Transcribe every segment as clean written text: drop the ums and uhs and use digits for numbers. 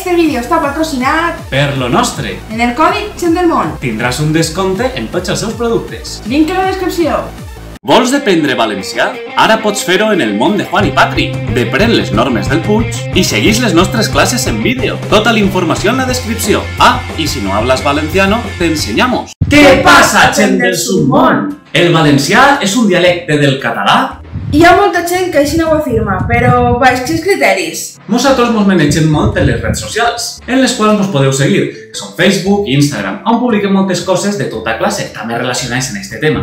Este vídeo està patrocinat per Lo Nostre. en el còdic Gent del Món. Tindràs un descompte en tots els seus productes. Link a la descripció. Vols aprendre valencià? Ara pots fer-ho en el món de Juan i Patri. Depren les normes del Puig i seguís les nostres classes en vídeo. Tota la informació en la descripció. Ah, y si no hablas valenciano, te enseñamos. ¿Qué pasa, gent del submón? El valencià és un dialecte del català. Hi ha molta gent que així no ho afirma, però baix quins criteris? Nosaltres mos manegem molt en les redes socials, en les quals mos podeu seguir, que són Facebook i Instagram, on publiquem moltes coses de tota classe, també relacionades en aquest tema.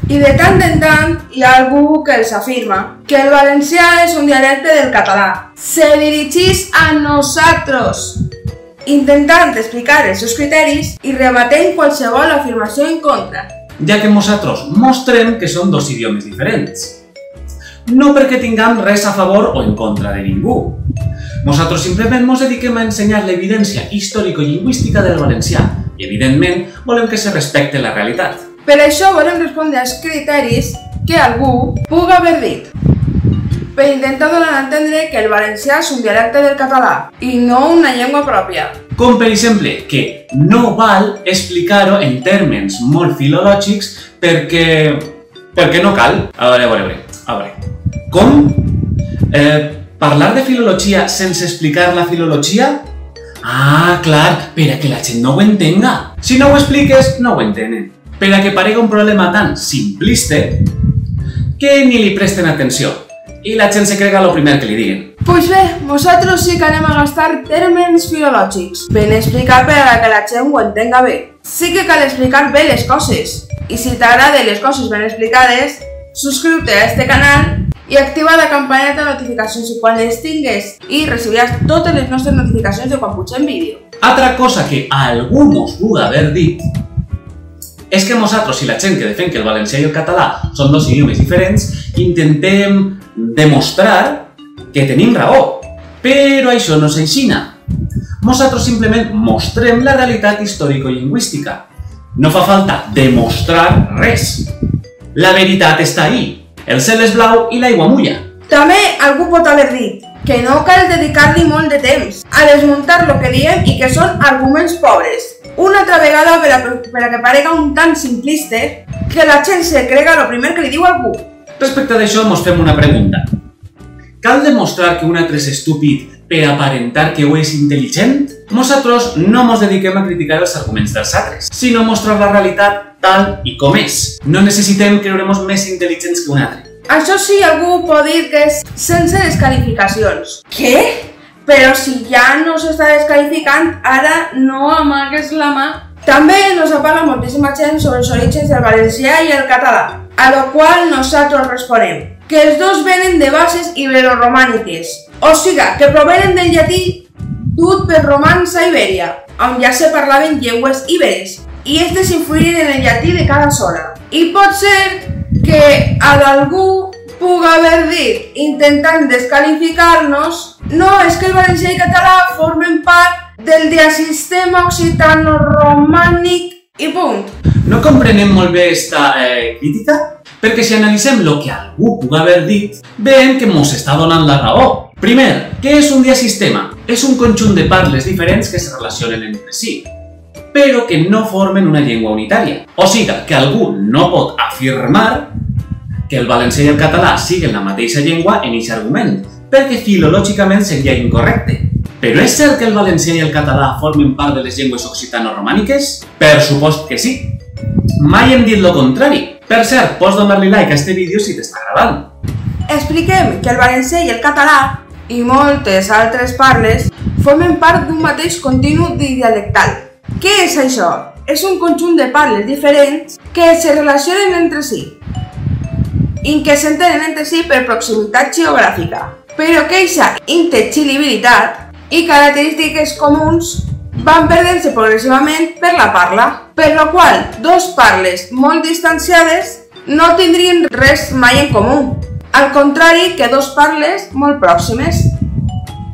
I de tant en tant hi ha algú que els afirma que el valencià és un dialecte del català. Se dirigís a nosaltres, intentant explicar els seus criteris i rebatent qualsevol afirmació en contra. Ja que nosaltres mostrem que són dos idiomes diferents. No perquè tinguem res a favor o en contra de ningú. Nosaltres simplement ens dediquem a ensenyar l'evidència històrico-lingüística del valencià i, evidentment, volem que se respecte la realitat. Per això volem respondre als criteris que algú pugui haver dit, per intentar donar a entendre que el valencià és un dialecte del català i no una llengua pròpia. Com, per exemple, que no val explicar-ho en termes molt filològics perquè no cal. A veure. Com? Parlar de filologia sense explicar la filologia? Ah, clar, per a que la gent no ho entenga. Si no ho expliques, no ho entenen. Per a que parega un problema tan simplista que ni li presten atenció i la gent se crega el primer que li diguen. Pues bé, nosaltres sí que anem a gastar termes filològics, ben explicat per a que la gent ho entenga bé. Sí que cal explicar bé les coses, i si t'agraden les coses ben explicades, subscriu-te a este canal i activa la campaneta de notificacions i quan les tingues i recibiràs totes les nostres notificacions de quan pugem vídeo. Altra cosa que algú mos pugui haver dit és que nosaltres i la gent que defèn que el valencià i el català són dos idiomes diferents intentem demostrar que tenim raó. Però això no és així. Nosaltres simplement mostrem la realitat històrico-lingüística. No fa falta demostrar res. La veritat està ahí. El cel és blau i l'aigua mulla. També algú pot haver dit que no cal dedicar-li molt de temps a desmuntar el que diem i que són arguments pobres. Una altra vegada per a que parega un tant simplista que la gent se crega el primer que li diu algú. Respecte d'això, mos fem una pregunta. Cal demostrar que un altre és estúpid per aparentar que ho és intel·ligent? Nosaltres no mos dediquem a criticar els arguments dels altres, sinó mostrar la realitat tal i com és. No necessitem creure-nos més intel·ligents que un altre. Això sí, algú pot dir que és sense descalificacions. Què? Però si ja no s'està descalificant, ara no amagues la mà. També nos parla moltíssima gent sobre els orígens del valencià i el català, a lo qual nosaltres responem que els dos venen de bases iberoromàniques, o sigui, que provenen del llatí dut per romans a Ibèria, on ja se parlaven llengües íberes, i estes influïren en el llatí de cada zona. I pot ser que a d'algú pugui haver dit, intentant descalificar-nos, no, és que el valencià i català formen part del diasistema occitano-romànic i punt. No comprenem molt bé esta crítica? Perquè si analitzem el que algú pugui haver dit, veiem que mos està donant la raó. Primer, què és un diasistema? És un conjunt de parles diferents que se relacionen entre si, però que no formen una llengua unitària. O sigui, que algú no pot afirmar que el valencià i el català siguin la mateixa llengua en aquest argument, perquè filològicament seria incorrecte. Però és cert que el valencià i el català formen part de les llengües occitano-romàniques? Per supost que sí. Mai hem dit lo contrari. Per cert, pots donar-li like a este vídeo si t'està agradant. Expliquem que el valencià i el català, i moltes altres parles, formen part d'un mateix continu dialectal. Què és això? És un conjunt de parles diferents que se relacionen entre si i que s'entenen entre si per proximitat geogràfica, però que aquesta intel·ligibilitat i característiques comuns van perdent-se progressivament per la parla, per lo qual dos parles molt distanciades no tindrien res mai en comú, al contrari que dos parles molt pròximes.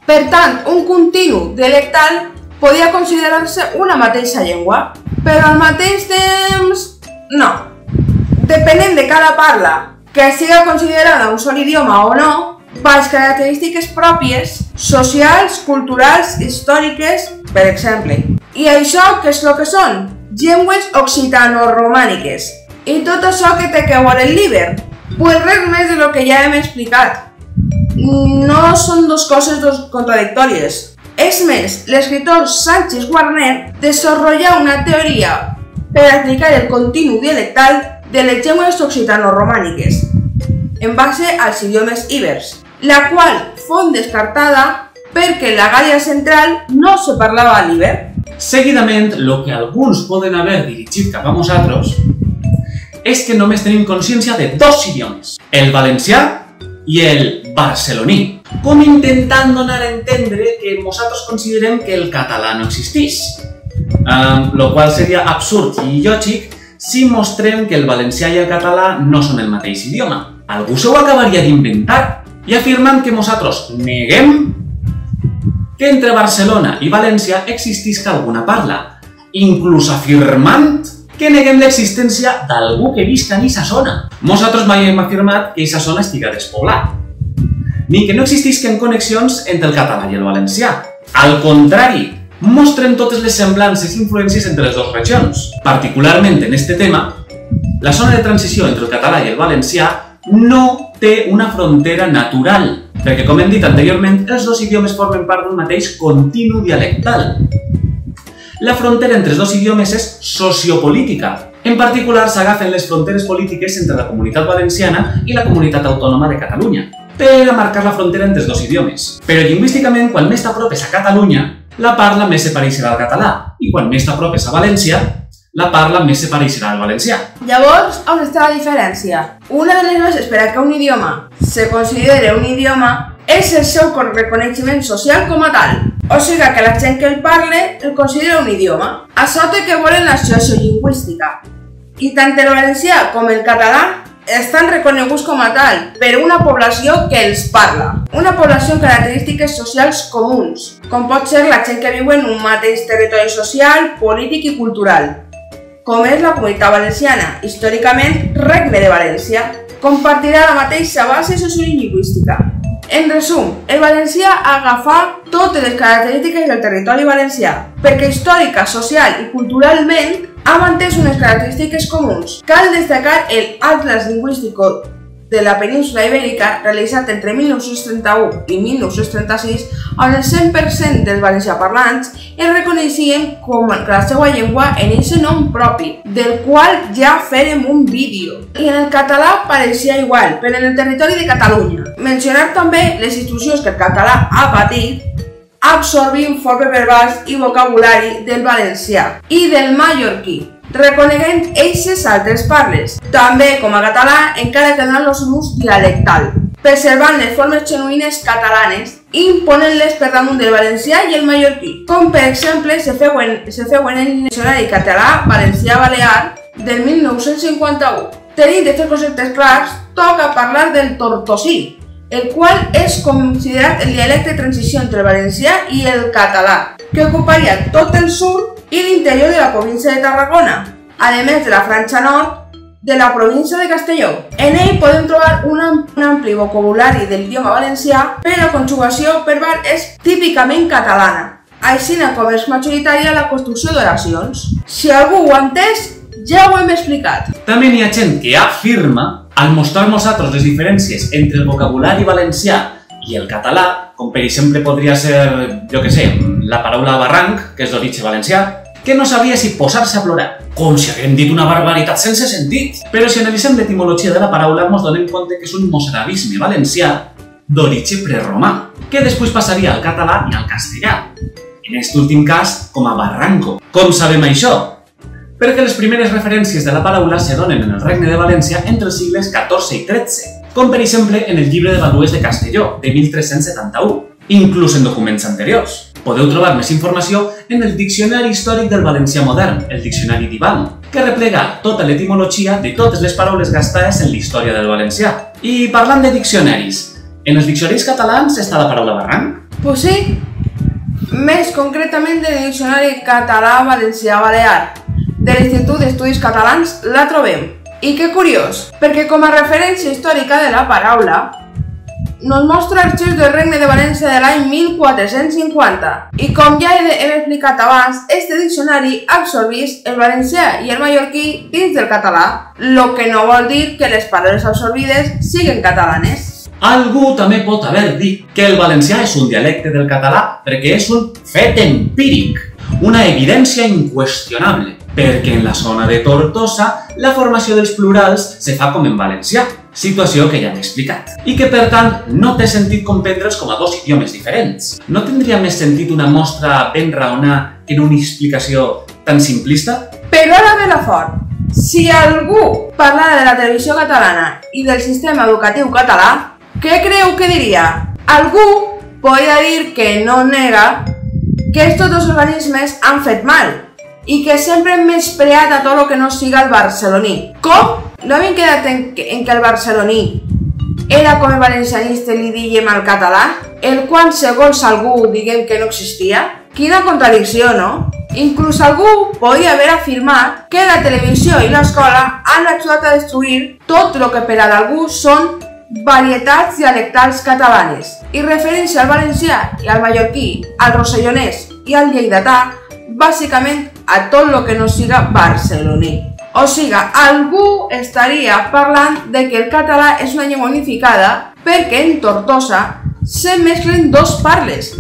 Per tant, un continu dialectal podia considerar-se una mateixa llengua, però al mateix temps no. Depenent de cada parla que siga considerada un sol idioma o no, per les característiques pròpies, socials, culturals, històriques, per exemple. I això què és el que són? Llengües occitano-romàniques. I tot això que té que veure el llibre? Pues res més de lo que ja hem explicat. No són dues coses contradictòries. És més, l'escriptor Sánchez Warner desarrolla una teoria per explicar el continu dialectal de les llengües occitano-romàniques en base als idiomes ibers, la qual fou descartada perquè la Gàl·lia Central no se parlava l'íber. Seguidament, el que alguns poden haver dirigit cap a nosaltres és que només tenim consciència de dos idiomes, el valencià i el barceloní, com intentant donar a entendre que nosaltres considerem que el català no existeix, lo qual seria absurd i il·lògic si mostrem que el valencià i el català no són el mateix idioma. Algú s'ho acabaria d'inventar i afirmant que nosaltres neguem que entre Barcelona i València existisca alguna parla, inclús afirmant que neguem l'existència d'algú que visca en aquesta zona. Nosaltres mai hem afirmat que aquesta zona estiga despoblada, ni que no existisquen connexions entre el català i el valencià. Al contrari, mostren totes les semblances i influències entre les dues regions. Particularment en aquest tema, la zona de transició entre el català i el valencià no té una frontera natural, perquè, com hem dit anteriorment, els dos idiomes formen part d'un mateix continu dialectal. La frontera entre els dos idiomes és sociopolítica. En particular, s'agafen les fronteres polítiques entre la Comunitat Valenciana i la Comunitat Autònoma de Catalunya per a marcar la frontera entre els dos idiomes. Però lingüísticament, quan més t'apropes a Catalunya, la parla més se pareixerà al català, i quan més t'apropes a València, la parla més se pareixerà al valencià. Llavors, on està la diferència? Una de les bases per a que un idioma se consideri un idioma és el seu reconeixement social com a tal. O sigui que la gent que el parle el considera un idioma. Això té que veure en la sociolingüística. I tant el valencià com el català estan reconeguts com a tal per una població que els parla. Una població amb característiques socials comuns, com pot ser la gent que viu en un mateix territori social, polític i cultural, com és la Comunitat Valenciana, històricament Regne de València, compartirà la mateixa base sociolingüística. En resum, el valencià agafa totes les característiques del territori valencià, perquè històrica, social i culturalment ha mantès unes característiques comuns. Cal destacar el Atlas Lingüístico de la península ibèrica realitzat entre 1931 i 1936, on el 100% dels valenciaparlants es reconeixien com la seva llengua en aquest nom propi, del qual ja fèrem un vídeo. I en el català pareixia igual, però en el territori de Catalunya. Mencionar també les instruccions que el català ha patit absorbint formes verbals i vocabulari del valencià i del mallorquí, reconeguent eixes altres parles, també com a català, encara que donant-los un ús dialectal, preservant les formes genuïnes catalanes i imponent-les per damunt del valencià i el mallorquí, com per exemple se feuen en el diccionari català-valencià-balear del 1951. Tenint aquests conceptes clars, toca parlar del tortosí, el qual és considerat el dialecte de transició entre el valencià i el català, que ocuparia tot el sud i l'interior de la província de Tarragona, a més de la franja nord de la província de Castelló. En ell podem trobar un ampli vocabulari del idioma valencià, però la conjugació verbal és típicament catalana, així com és majoritària la construcció d'oracions. Si algú ho ha entès, ja ho hem explicat. També n'hi ha gent que afirma, al mostrar nosaltres les diferències entre el vocabulari valencià i el català, com per exemple podria ser, jo què sé, la paraula barranc, que és d'origen valencià, que no sabia si posar-se a plorar, com si haguem dit una barbaritat sense sentit. Però si analitzem l'etimologia de la paraula, ens donem compte que és un mozarabisme valencià d'origen preromà, que després passaria al català i al castellà, en aquest últim cas com a barranco. Com sabem això? Perquè les primeres referències de la paraula se donen en el Regne de València entre els sigles XIV i XIII, com per exemple en el llibre de Badues de Castelló, de 1371, inclús en documents anteriors. Podeu trobar més informació en el Diccionari Històric del Valencià Modern, el Diccionari d'Ivan, que replega tota l'etimologia de totes les paraules gastades en la història del valencià. I parlant de diccionaris, en els diccionaris catalans està la paraula barranc? Pues sí, més concretament del Diccionari Català-Valencià-Balear, de l'Institut d'Estudis Catalans la trobem. I que curiós, perquè com a referència històrica de la paraula, nos mostra arxius del Regne de València de l'any 1450 i com ja hem explicat abans, este diccionari absorbeix el valencià i el mallorquí dins del català, lo que no vol dir que les paraules absorbides siguin catalanes. Algú també pot haver dit que el valencià és un dialecte del català perquè és un fet empíric, una evidència inqüestionable, perquè en la zona de Tortosa la formació dels plurals se fa com en valencià, situació que ja hem explicat, i que per tant no té sentit comprendre'ls com a dos idiomes diferents. No tindria més sentit una mostra ben raonada que una explicació tan simplista? Però ara ve la fort. Si algú parlara de la televisió catalana i del sistema educatiu català, què creu que diria? Algú podria dir que no nega que estos dos organismes han fet mal i que sempre hem menyspreat a tot el que no siga el barceloní. Com? No havien quedat en que el barceloní era com el valencianista li diguem al català, el qual segons algú diguem que no existia? Quina contradicció, no? Inclús algú podria haver afirmat que la televisió i l'escola han ajudat a destruir tot el que per a algú són varietats dialectals catalanes i referint-se al valencià i al mallorquí, al rossellonès i al lleidatà, bàsicament a tot el que no siga barceloní. O sigui, algú estaria parlant de que el català és una llengua unificada perquè en Tortosa se mesclen dos parles,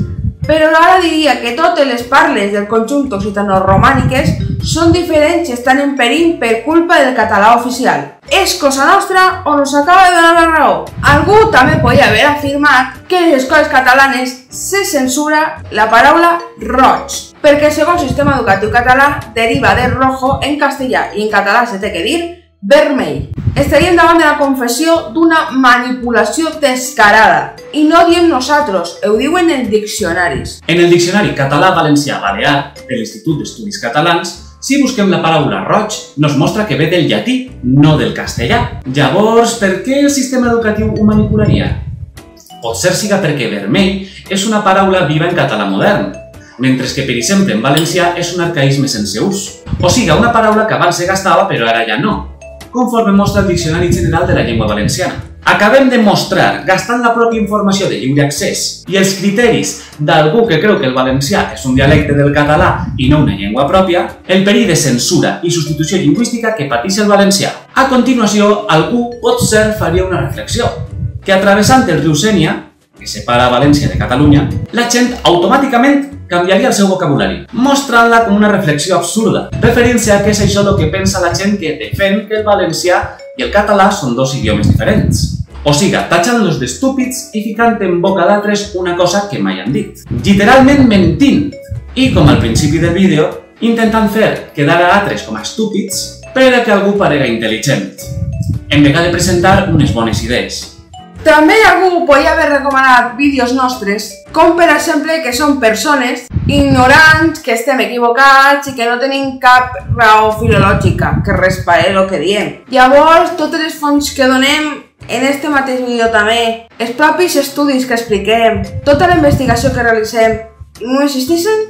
però ara diria que totes les parles del conjunt occitano-romàniques són diferents i estan en perill per culpa del català oficial. És cosa nostra o nos acaba de donar la raó? Algú també podria haver afirmat que en les escoles catalanes se censura la paraula roig, perquè segons el sistema educatiu català deriva de rojo en castellà i en català se té que dir vermell. Estaríem davant de la confessió d'una manipulació descarada. I no ho diem nosaltres, ho diuen els diccionaris. En el diccionari català-valencià-balear de l'Institut d'Estudis Catalans, si busquem la paraula roig, nos mostra que ve del llatí, no del castellà. Llavors, per què el sistema educatiu ho manipularia? Potser siga perquè vermell és una paraula viva en català modern, mentre que, per exemple, en valencià és un arcaïsme sense ús. O sigui, una paraula que abans se gastava però ara ja no, conforme mostra el Diccionari General de la Llengua Valenciana. Acabem de mostrar, gastant la pròpia informació de lliure accés i els criteris d'algú que creu que el valencià és un dialecte del català i no una llengua pròpia, el perill de censura i substitució lingüística que pateix el valencià. A continuació, algú potser faria una reflexió, que atravessant el riu Sénia, que separa València de Catalunya, la gent automàticament canviaria el seu vocabulari, mostrant-la com una reflexió absurda, referint-se a que és això el que pensa la gent que defèn que el valencià i el català són dos idiomes diferents. O sigui, tatxant-los d'estúpids i ficant en boca d'altres una cosa que mai han dit. Literalment mentint. I, com al principi del vídeo, intentant fer quedar a altres com a estúpids per a que algú parega intel·ligent, en vegada de presentar unes bones idees. També algú podria haver recomanat vídeos nostres, com per exemple que són persones ignorants, que estem equivocats i que no tenim cap raó filològica, que res pare el que diem. Llavors, totes les fonts que donem en este mateix vídeo també, els propis estudis que expliquem, tota la investigació que realitzem, no existeixen?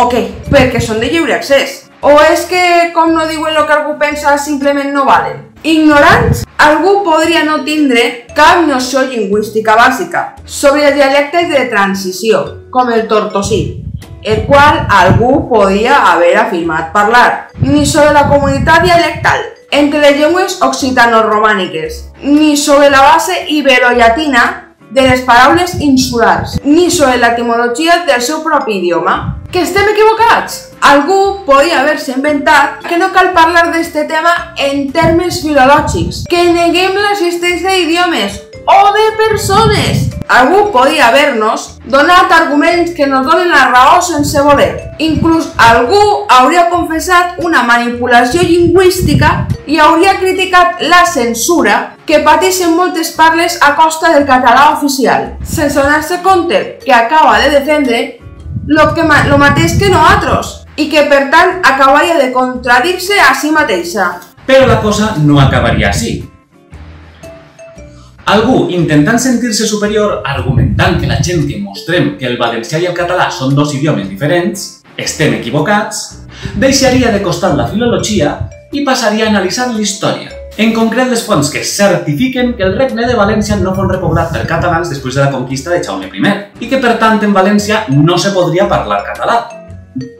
O què? Perquè són de lliure accés. O és que, com no diuen el que algú pensa, simplement no valen? Ignorants? Algú podria no tindre cap noció lingüística bàsica sobre els dialectes de transició, com el tortosí, el qual algú podria haver afirmat parlar, ni sobre la comunitat dialectal entre les llengües occitano-romàniques, ni sobre la base ibero-llatina de les paraules insulars, ni sobre l'etimologia del seu propi idioma. Que estem equivocats? Algú podria haver-se inventat que no cal parlar d'este tema en termes filològics, que neguem l'existència d'idiomes o de persones. Algú podria haver-nos donat arguments que nos donen la raó sense voler. Inclús algú hauria confessat una manipulació lingüística i hauria criticat la censura que pateixen moltes parles a costa del català oficial, sense donar-se compte que acaba de defendre lo mateix que nosaltres i que per tant acabaria de contradir-se a si mateixa. Però la cosa no acabaria així. Algú, intentant sentir-se superior, argumentant que la gent que mostrem que el valencià i el català són dos idiomes diferents, estem equivocats, deixaria de costat la filologia i passaria a analitzar la història. En concret, les fonts que certifiquen que el Regne de València no fos repoblat per catalans després de la conquista de Jaume I i que, per tant, en València no se podria parlar català,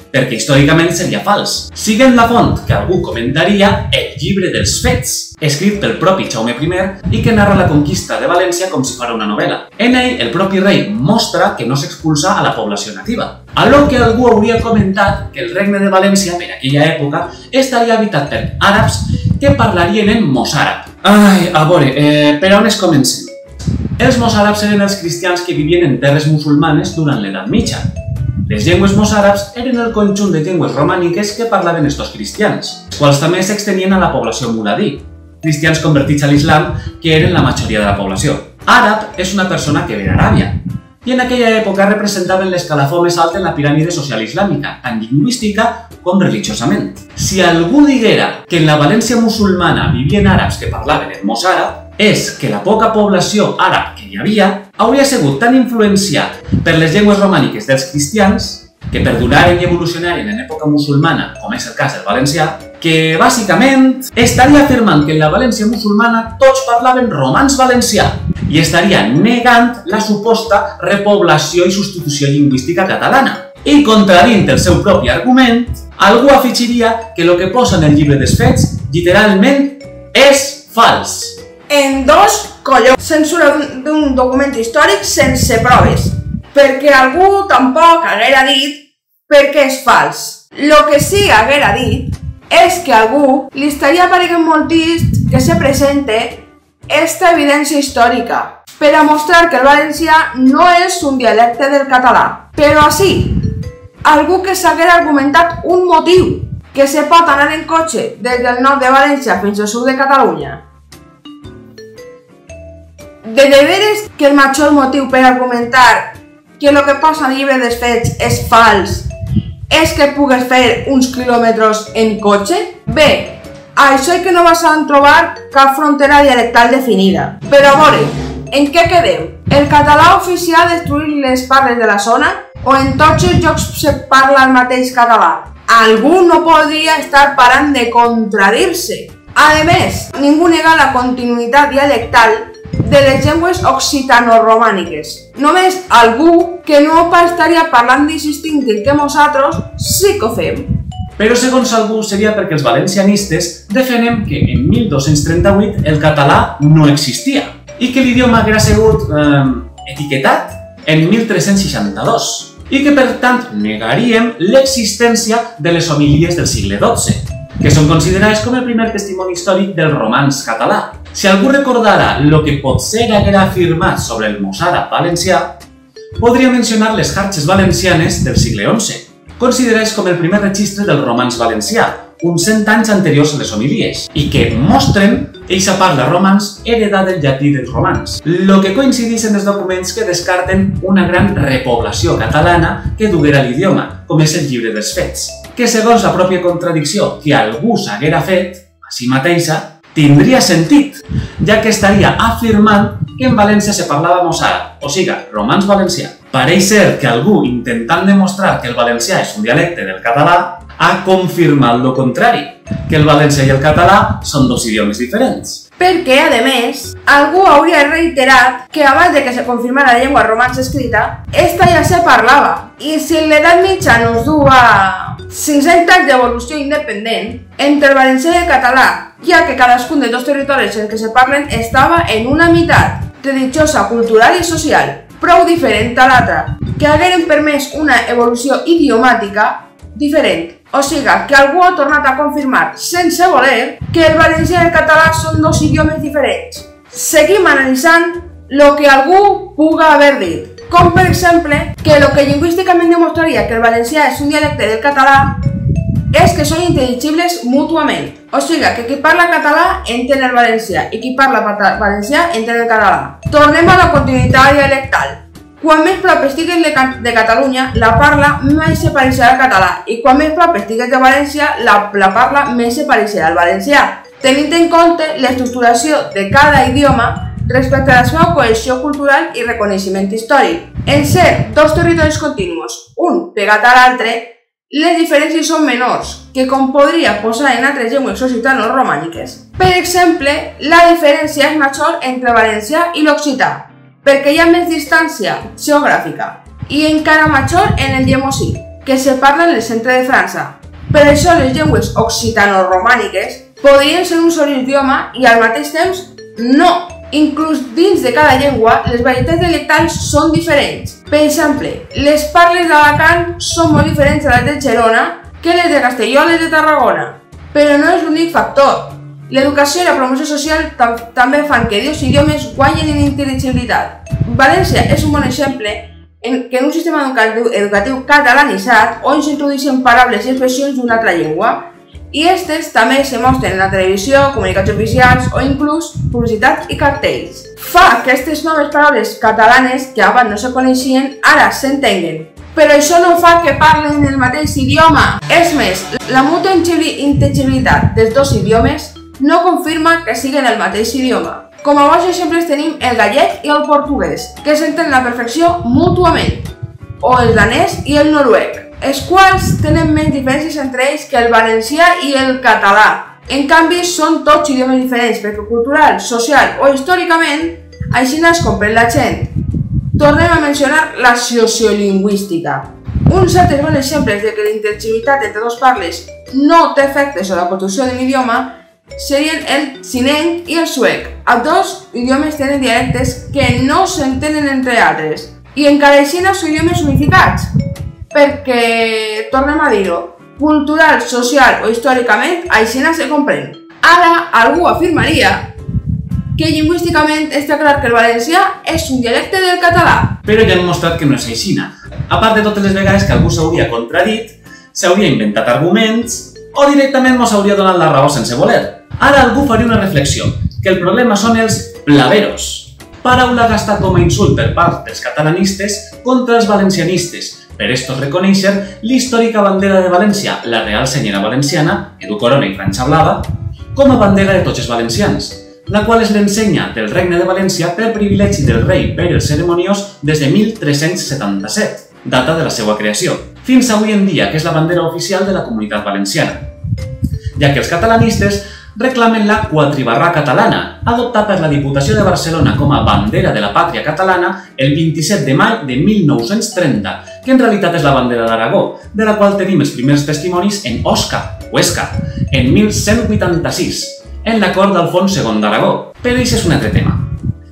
perquè històricament seria fals. Siguent la font que algú comentaria el Llibre dels Fets, escrit pel propi Jaume I i que narra la conquista de València com si fos una novel·la. En ell, el propi rei mostra que no s'expulsa a la població nativa, a lo que algú hauria comentat que el Regne de València, per aquella època, estaria habitat per àrabs que parlarien en mossàrab. Ai, a veure, per on es comencem? Els mossàrabs eren els cristians que vivien en terres musulmanes durant l'edat mitja. Les llengües mossàrabs eren el conjunt de llengües romàniques que parlaven estos cristians, els quals també s'extenien a la població muladí, cristians convertits a l'islam que eren la majoria de la població. Àrab és una persona que ve d'Aràbia, i en aquella època representaven l'escalafó més alt en la piràmide social islàmica, tant lingüística com religiosament. Si algú diguera que en la València musulmana vivien àrabs que parlaven en mossàrab, és que la poca població àrab que hi havia hauria sigut tan influenciat per les llengües romàniques dels cristians que perduraren i evolucionaren en època musulmana, com és el cas del valencià, que bàsicament estaria afirmant que en la València musulmana tots parlaven romanç valencià i estaria negant la suposta repoblació i substitució lingüística catalana. I contradint el seu propi argument, algú afegiria que el que posa en el Llibre dels Fets literalment és fals. En dos collons, censura d'un document històric sense proves, perquè algú tampoc haguera dit perquè és fals. Lo que sí haguera dit és que algú li estaria parecent molt trist que se presente esta evidència històrica per a mostrar que el valencià no és un dialecte del català. Però així, algú que s'haguera argumentat un motiu que se pot anar en cotxe des del nord de València fins al sud de Catalunya. De veres que el major motiu per argumentar que el que posa en el Llibre dels Fets és fals és que pugues fer uns quilòmetres en cotxe? Bé, això és que no vas a trobar cap frontera dialectal definida. Però a veure, en què quedem? El català oficial destruir les parles de la zona? O en tots els llocs se parla el mateix català? Algú no podria estar parant de contradir-se. A més, ningú nega la continuïtat dialectal de les llengües occitano-romàniques. Només algú que no estaria parlant distintiu que nosaltres sí que ho fem. Però segons algú seria perquè els valencianistes defenen que en 1238 el català no existia i que l'idioma haguera sigut etiquetat en 1362 i que per tant negaríem l'existència de les homilies del segle XII, que són considerades com el primer testimoni històric del romanç català. Si algú recordara el que potser haguera afirmat sobre el mossàrab valencià, podria mencionar les xarxes valencianes del segle XI, considerades com el primer registre del romanç valencià, uns 100 anys anteriors a les homilies, i que mostren eixa part de romanç heredat del llatí dels romans, lo que coincideix en els documents que descarten una gran repoblació catalana que duguera l'idioma, com és el Llibre dels Fets, que segons la pròpia contradicció que algú s'haguera fet a si mateixa, tindria sentit, ja que estaria afirmant que en València se parlava mossàrab, o sigui, romanç valencià. Pareix ser que algú, intentant demostrar que el valencià és un dialecte del català, ha confirmat lo contrari, que el valencià i el català són dos idiomes diferents. Perquè, a més, algú hauria reiterat que abans de que se confirmara la llengua romanç escrita, esta ja se parlava. I si l'edat mitja nos du a 500 anys d'evolució independent, entre el valencià i el català, ja que cadascun dels dos territoris en què se parlen estava en una meitat religiosa, cultural i social, prou diferent a l'altra, que hagueren permès una evolució idiomàtica diferent. O sigui, que algú ha tornat a confirmar, sense voler, que el valencià i el català són dos idiomes diferents. Seguim analitzant el que algú puga haver dit, com per exemple que el que lingüísticament demostraria que el valencià és un dialecte del català és que són intel·ligibles mútuament. O sigui, que qui parla català entén el valencià i qui parla valencià entén el català. Tornem a la continuïtat dialectal. Quan més prop estigues de Catalunya, la parla més se pareixerà al català i quan més prop estigues de València, la parla més se pareixerà al valencià, tenint en compte l'estructuració de cada idioma respecte a la seva cohesió cultural i reconeixement històric. En ser dos territoris continus, un pegat a l'altre, les diferències són menors que com podria posar en altres llengües occitano-romàniques. Per exemple, la diferència és major entre el valencià i l'occità, perquè hi ha més distància geogràfica, i encara major en el llemosí, que se parla en el centre de França. Per això les llengües occitano-romàniques podrien ser un sol idioma i al mateix temps no. Inclús dins de cada llengua, les varietats dialectals són diferents. Per exemple, les parles d'Alacant són molt diferents a les de Girona que les de Castelló o les de Tarragona. Però no és l'únic factor. L'educació i la promoció social també fan que dos idiomes guanyin en intel·ligibilitat. València és un bon exemple que en un sistema educatiu catalanitzat on s'introdueixen paraules i expressions d'una altra llengua, i aquestes també se mostren en la televisió, comunicats oficials o inclús publicitats i cartells. Fa que aquestes noves paraules catalanes que abans no se coneixien ara s'entenguen. Però això no fa que parlen el mateix idioma. És més, la mútua intel·ligibilitat dels dos idiomes no confirma que siguin el mateix idioma. Com a bons exemples tenim el gallec i el portuguès, que s'entenen a la perfecció mútuament, o el danès i el noruec, els quals tenen menys diferències entre ells que el valencià i el català. En canvi, són tots idiomes diferents perquè cultural, social o històricament així es comprèn la gent. Tornem a mencionar la sociolingüística. Uns altres bons exemples de que la intel·ligibilitat entre dos parles no té efectes sobre la construcció d'un idioma serien el sinenc i el suec. Els dos idiomes tenen dialectes que no s'entenen entre altres i encara així són idiomes unificats. Perquè, tornem a dir-ho, cultural, social o històricament, així se comprèn. Ara, algú afirmaria que lingüísticament està clar que el valencià és un dialecte del català. Però ja hem mostrat que no és així. A part de totes les vegades que algú s'hauria contradit, s'hauria inventat arguments o directament mos hauria donat la raó sense voler. Ara algú faria una reflexió, que el problema són els blaveros, paraula gastada com a insult per part dels catalanistes contra els valencianistes, per estos reconèixer l'històrica bandera de València, la Real Senyera Valenciana, Edu Corona i França Blava, com a bandera de tots els valencians, la qual és l'ensenya del Regne de València per privilegi del rei Pere el Cerimoniós des de 1377, data de la seva creació, fins avui en dia, que és la bandera oficial de la Comunitat Valenciana, ja que els catalanistes reclamen la quatribarra catalana, adoptada per la Diputació de Barcelona com a bandera de la pàtria catalana el 27 de maig de 1930, que en realitat és la bandera d'Aragó, de la qual tenim els primers testimonis en Osca, en 1186, en l'acord d'Alfons II d'Aragó. Però això és un altre tema.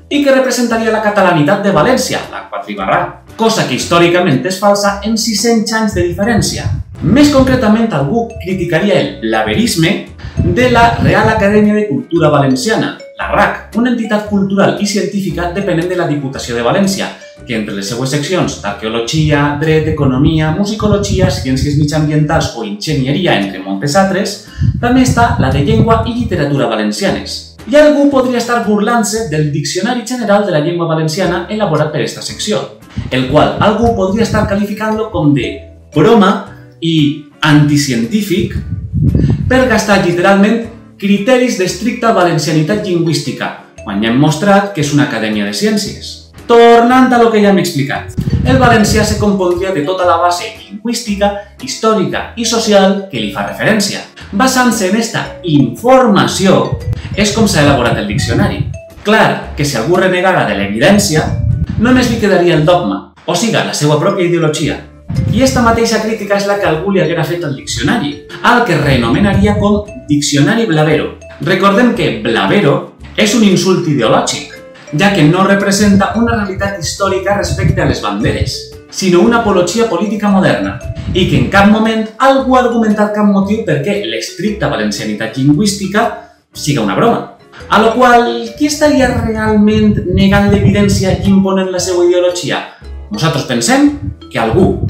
I que representaria la catalanitat de València, la quatribarra, cosa que històricament és falsa en 600 anys de diferència. Més concretament, algú criticaria el blaverisme de la Real Acadèmia de Cultura Valenciana, la RAC, una entitat cultural i científica dependent de la Diputació de València, que entre les seues seccions d'arqueologia, dret, economia, musicologia, ciències mitjambientals o enginyeria, entre moltes altres, també està la de llengua i literatura valencianes. I algú podria estar burlant-se del Diccionari General de la Llengua Valenciana elaborat per esta secció, el qual algú podria estar qualificant-lo com de broma i anticientífic per gastar literalment criteris d'estricta valencianitat lingüística, quan ja hem mostrat que és una acadèmia de ciències. Tornant a lo que ja hem explicat, el valencià se compondria de tota la base lingüística, històrica i social que li fa referència. Basant-se en esta informació és com s'ha elaborat el diccionari. Clar que si algú renegara de l'evidència, només li quedaria el dogma, o siga, la seva pròpia ideologia. I esta mateixa crítica és la que algú li haguera fet al diccionari, al que reanomenaria com Diccionari Blavero. Recordem que Blavero és un insult ideològic, ja que no representa una realitat històrica respecte a les banderes, sinó una apologia política moderna, i que en cap moment algú ha argumentat cap motiu perquè l'estricta valencianitat lingüística siga una broma. A lo qual, qui estaria realment negant l'evidència i imponent la seva ideologia? Nosaltres pensem que algú.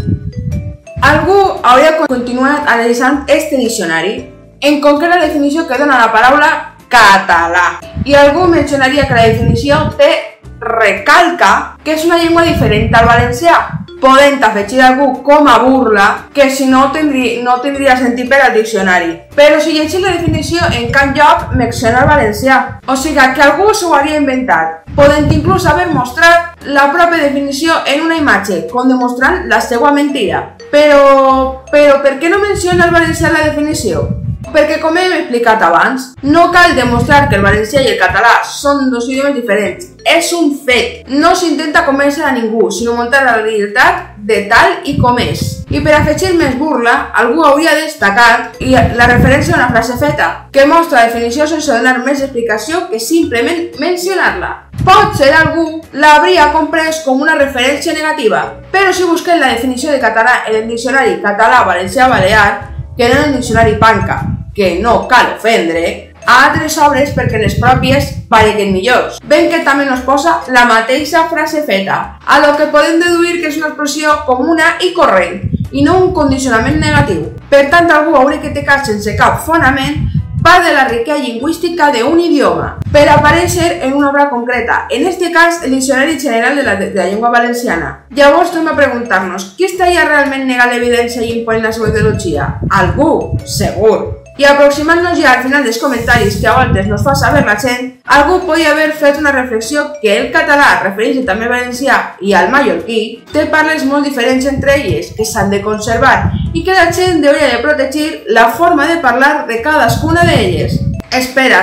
Algú hauria continuat analitzant este diccionari, en concret la definició que dona la paraula català. I algú mencionaria que la definició té recalca que és una llengua diferent al valencià, podent afegir algú com a burla que si no tindria sentit per al diccionari. Però si llegim la definició en cap lloc menciona el valencià, o sigui que algú s'ho hauria inventat, podent inclús haver mostrat la pròpia definició en una imatge, com demostrant la seva mentida. Però per què no menciona el valencià en la definició? Perquè, com hem explicat abans, no cal demostrar que el valencià i el català són dos idiomes diferents. És un fet. No s'intenta convèncer a ningú, sinó muntar la realitat de tal i com és. I per afegir més burla, algú hauria destacat la referència a una frase feta, que mostra la definició sense donar més explicació que simplement mencionar-la. Potser algú l'hauria comprès com una referència negativa, però si busquem la definició de català en el diccionari català-valencià-balear, que no en el diccionari Panca, que no cal ofendre, a altres obres perquè les pròpies pareguen millors. Ben que també nos posa la mateixa frase feta, a lo que podem deduir que és una expressió comuna i corrent, i no un condicionament negatiu. Per tant, algú hauria criticat sense cap fonament part de la riquesa lingüística d'un idioma, per aparèixer en una obra concreta, en este cas el Diccionari General de la Llengua Valenciana. Llavors tornem a preguntar-nos, qui estaria realment negant l'evidència i imponent la seva ideologia? Algú, segur. I aproximant-nos ja al final dels comentaris que a voltes nos fa saber la gent, algú podria haver fet una reflexió que el català, referint-se també al valencià i al mallorquí, té parles molt diferents entre elles, que s'han de conservar i que la gent hauria de protegir la forma de parlar de cadascuna d'elles. Espera,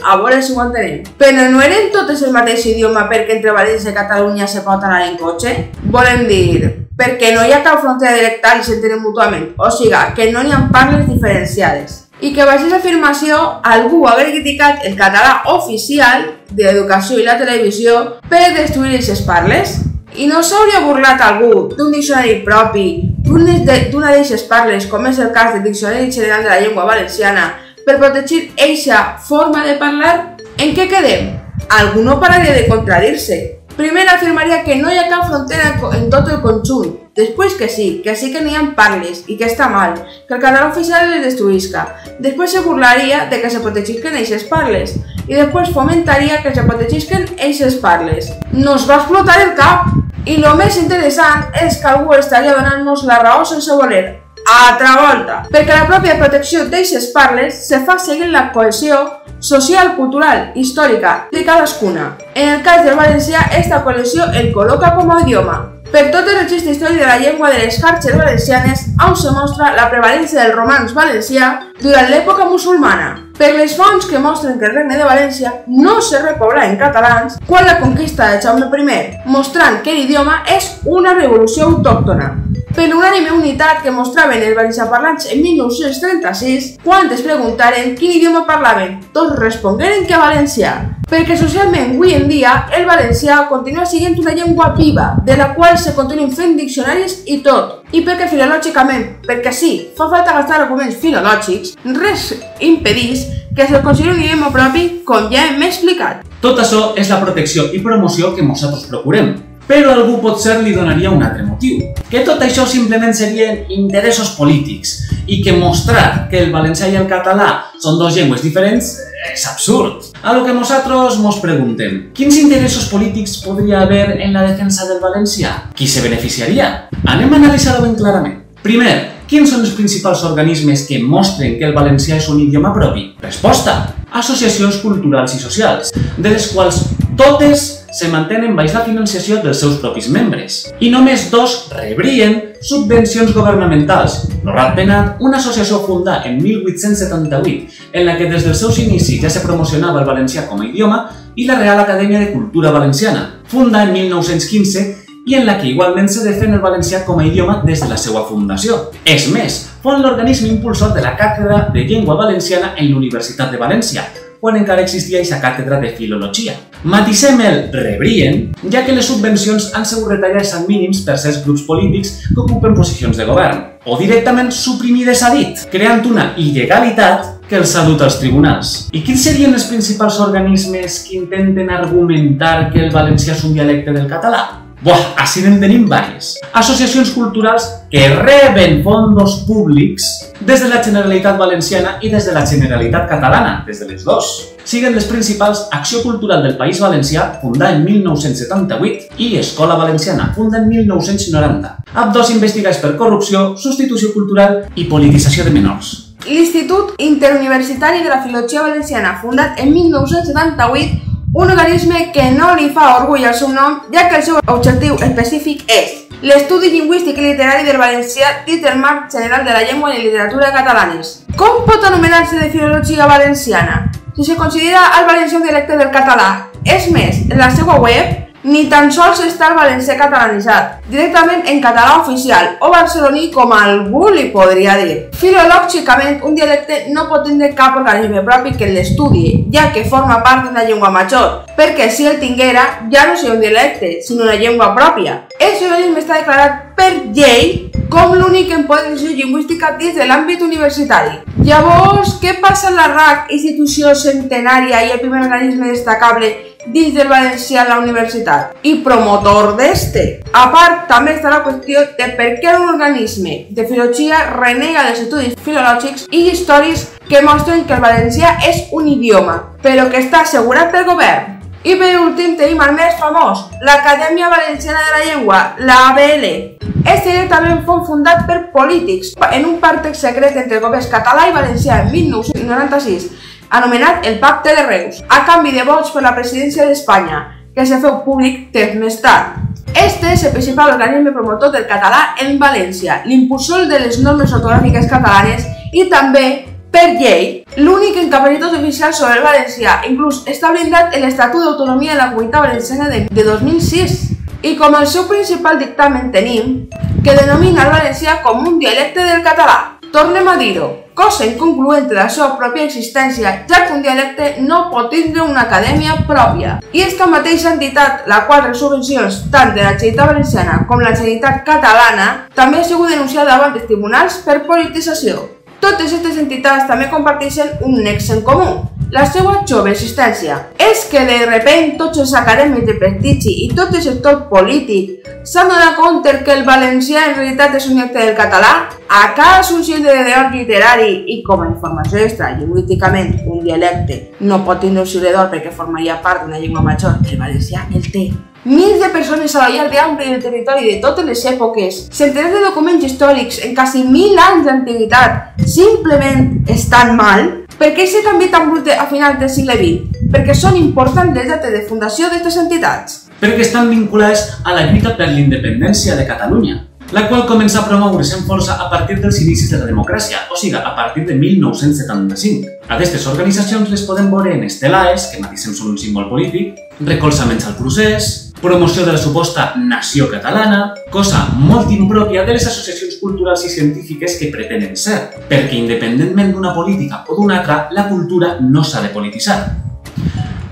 a veure si ho entenem. Però no eren totes el mateix idioma perquè entre València i Catalunya se pot anar en cotxe? Volem dir, perquè no hi ha cap frontera dialectal i s'entenen mútuament, o sigui, que no n'hi ha parles diferenciades. I que baix aquesta afirmació algú hauria criticat el català oficial de l'educació i la televisió per destruir aquestes parles? I no s'hauria burlat algú d'un diccionari propi, d'una d'aquestes parles, com és el cas del Diccionari General de la Llengua Valenciana, per protegir eixa forma de parlar? En què quedem? Algú no pararia de contradir-se. Primer afirmaria que no hi ha cap frontera en tot el conjunt, després que sí que n'hi ha parles i que està mal, que el català oficial les destruïsca. Després se burlaria de que se protegisquen eixes parles i després fomentaria que se protegisquen eixes parles. Nos va explotar el cap! I el més interessant és que algú estaria donant-nos la raó sense voler. Altra volta! Perquè la pròpia protecció d'eixes parles se fa seguint la cohesió social, cultural, històrica de cadascuna. En el cas del valencià, esta cohesió el col·loca com a idioma. Per tot el registre històric de la llengua de les xarxes valencianes, on se mostra la prevalència del romanç valencià durant l'època musulmana. Per les fonts que mostren que el Regne de València no se repoblà en catalans quan la conquista de Jaume I, mostrant que l'idioma és una revolució autòctona. Per l'unànime unitat que mostraven els valenciaparlants en 1936, quan es preguntaren quin idioma parlaven, tots respongueren que valencià. Perquè socialment, avui en dia, el valencià continua sent una llengua viva, de la qual se continuen fent diccionaris i tot. I perquè filològicament, perquè sí, fa falta gastar arguments filològics, res impedís que se'l consideri un idioma propi, com ja hem explicat. Tot això és la protecció i promoció que nosaltres procurem. Però algú potser li donaria un altre motiu, que tot això simplement serien interessos polítics i que mostrar que el valencià i el català són dues llengües diferents és absurd. A lo que nosaltres ens preguntem, quins interessos polítics podria haver en la defensa del valencià? Qui se beneficiaria? Anem a analitzar-ho ben clarament. Primer, quins són els principals organismes que mostren que el valencià és un idioma propi? Resposta: associacions culturals i socials, de les quals totes se mantenen baix la financiació dels seus propis membres. I només dos rebrien subvencions governamentals. Lo Ratpenat, una associació fundada en 1878, en la que des dels seus inicis ja se promocionava el valencià com a idioma, i la Real Acadèmia de Cultura Valenciana, fundada en 1915, i en la que igualment se defèn el valencià com a idioma des de la seva fundació. És més, fou l'organisme impulsor de la Càtedra de Llengua Valenciana en la Universitat de València, quan encara existia aquesta càtedra de filologia. Matisem el rebrien, ja que les subvencions han sigut retallades als mínims per certs grups polítics que ocupen posicions de govern, o directament suprimides a dit, creant una il·legalitat que els ha dut als tribunals. I quins serien els principals organismes que intenten argumentar que el valencià és un dialecte del català? Buah, així en tenim diverses. Associacions culturals que reben fondos públics des de la Generalitat Valenciana i des de la Generalitat Catalana, des de les dues. Siguen les principals Acció Cultural del País Valencià, fundada en 1978, i Escola Valenciana, fundada en 1990. Ambdós investigats per corrupció, substitució cultural i politització de menors. L'Institut Interuniversitari de la Filologia Valenciana, fundat en 1978, un organisme que no li fa orgull al seu nom, ja que el seu objectiu específic és l'estudi lingüístic i literari del valencià dins del marc general de la llengua i la literatura catalanes. Com pot anomenar-se de filologia valenciana si se considera el valencià un dialecte del català? És més, en la seva web ni tan sols està el valencià catalanitzat, directament en català oficial o barceloní com algú li podria dir. Filològicament, un dialecte no pot tindre cap organisme propi que l'estudie, ja que forma part d'una llengua major, perquè si el tinguera ja no seria un dialecte, sinó una llengua pròpia. El sinònim està declarat per llei com l'únic en poder decisió lingüística dins de l'àmbit universitari. Llavors, què passa amb la RAC, institució centenària i el primer organisme destacable dins del valencià a la universitat i promotor d'este? A part, també està la qüestió de per què un organisme de filologia renega dels estudis filològics i històrics que mostren que el valencià és un idioma, però que està assegurat pel govern. I per últim tenim el més famós, l'Acadèmia Valenciana de la Llengua, la AVL. Este directament fou fundat per polítics en un pacte secret entre governs català i valencià en 1996, anomenat el Pacte de Reus, a canvi de vots per la presidència d'Espanya, que se feu públic temps més tard. Este és el principal organisme promotor del català en València, l'impulsor de les normes ortogràfiques catalanes i també, per llei, l'únic incapacitat oficial sobre el valencià, inclús està blindat en l'Estatut d'Autonomia de la Comunitat Valenciana de 2006. I com el seu principal dictamen tenim que denomina el valencià com un dialecte del català. Tornem a dir-ho, cosa inconcloent de la seva pròpia existència, ja que un dialecte no pot tindre una acadèmia pròpia. I esta mateixa entitat, la qual rep subvencions tant de la Generalitat Valenciana com la Generalitat Catalana, també ha sigut denunciada davant dels tribunals per politització. Totes aquestes entitats també comparteixen un nexe en comú, la seva jove existència. És que de repent tots els acadèmics de prestigi i tot el sector polític s'han donat compte que el valencià en realitat és un dialecte del català? ¿Acaso un simple deudor literari i com a informació extra, lingüísticament un dialecte no pot tindre un siuredor perquè formaria part d'una llengua major? El valencià el té. Mils de persones a la llar d'ample del territori de totes les èpoques, centenars de documents històrics en quasi 1000 anys d'antiguitat, simplement estan mal? Per què aquest canvi tan brut a finals del segle XX? Perquè són importants les dates de fundació d'aquestes entitats. Perquè estan vinculades a la lluita per l'independència de Catalunya, la qual comença a promoure's amb força a partir dels inicis de la democràcia, o sigui, a partir de 1975. Aquestes organitzacions les podem veure en estelaes, que matissem són un símbol polític, recolzaments al procés, promoció de la suposta nació catalana, cosa molt impròpia de les associacions culturals i científiques que pretenen ser, perquè independentment d'una política o d'una altra, la cultura no s'ha de polititzar.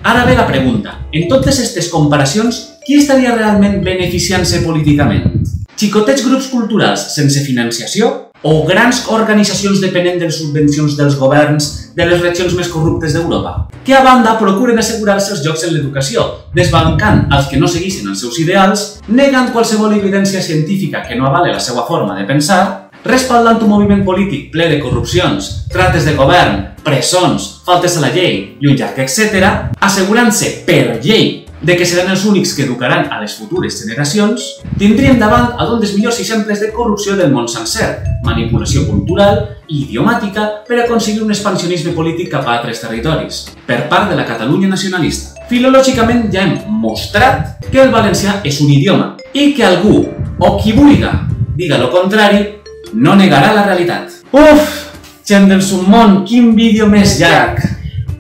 Ara ve la pregunta, en totes aquestes comparacions, qui estaria realment beneficiant-se políticament? Xicotets grups culturals sense financiació? O grans organitzacions depenent de les subvencions dels governs de les regions més corruptes d'Europa, que a banda procuren assegurar-se els llocs en l'educació, desbancant els que no seguissin els seus ideals, negant qualsevol evidència científica que no avale la seva forma de pensar, respaldant un moviment polític ple de corrupcions, trates de govern, presons, faltes a la llei i un llarg etcètera, assegurant-se per llei de que seran els únics que educaran a les futures generacions, tindríem davant a un dels millors exemples de corrupció del món sencer, manipulació cultural i idiomàtica per aconseguir un expansionisme polític cap a altres territoris, per part de la Catalunya nacionalista. Filològicament ja hem mostrat que el valencià és un idioma i que algú, o qui vulga, diga lo contrari, no negarà la realitat. Uf! Gent del submón, quin vídeo més llarg!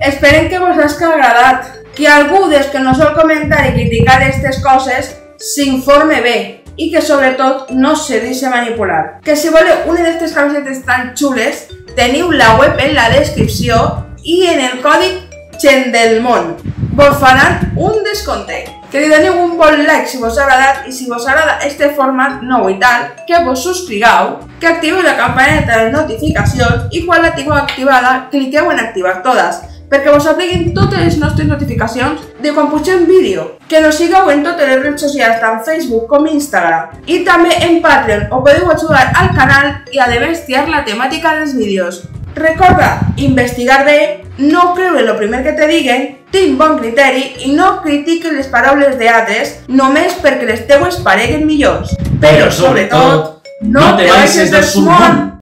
Esperem que vos hagi agradat. Que algú dels que no sol comentar i criticar aquestes coses s'informe bé i que sobretot no se deixi manipular. Que si voleu una d'aquestes camisetes tan xules, teniu la web en la descripció i en el còdic GENDELMON. Vos faran un descompte. Que li doneu un bon like si vos ha agradat i si vos agrada este format nou i tal, que vos subscrigueu, que activeu la campaneta de notificacions i quan la tingueu activada, cliqueu en activar totes, perquè vos apliquin totes les nostres notificacions de quan pugem vídeo. Que nos sigueu en totes les redes socials, tant Facebook com Instagram. I també en Patreon, o podeu ajudar al canal i a bestiar la temàtica dels vídeos. Recorda, investigar bé, no creure lo primer que te diguen, tinc bon criteri i no critiquis les paraules d'altres només perquè les teues pareguen millors. Però sobretot, no te baixes del submón!